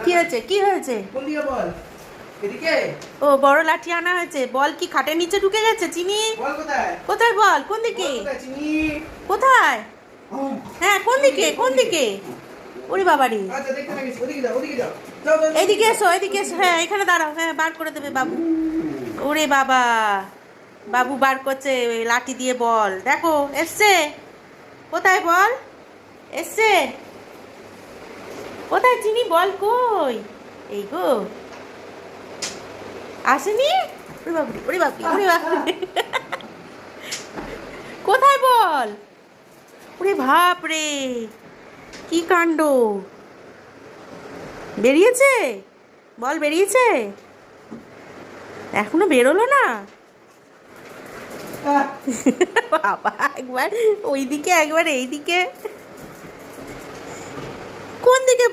কি হয়েছে কি হয়েছে? কোন দিকে বল? এদিকে? ও বড় লাঠি আনা হয়েছে। বল কি খাটের নিচে ঢুকে গেছে চিনি? বল কোথায়? কোথায় বল? কোন দিকে? বল কোথায় চিনি? কোথায়? হ্যাঁ কোন দিকে কোন দিকে? ওরে বাবারি, আচ্ছা দেখতে না গেছি, ওদিকে যাও, ওদিকে যাও। যাও, যাও, যাও। এইদিকে এসো এদিকে এসো। হ্যাঁ এখানে দাঁড়াও। হ্যাঁ বার করে দেবে বাবু। ওরে বাবা, বাবু বার করছে লাঠি দিয়ে বল। দেখো এসছে। কোথায় বল? এসছে কোথায় চিনি? বল কই? এই গো, আসেনি? ওরে বাবুরে ওরে বাবুরে ওরে বাবুরে, কোথায় বল? ওরে বাপ রে, কি কাণ্ড! বেরিয়েছে? বল বেরিয়েছে? এখনো বেরোলো না? আহ, বাবা একবার ওইদিকে একবার এইদিকে। কোন দিকে?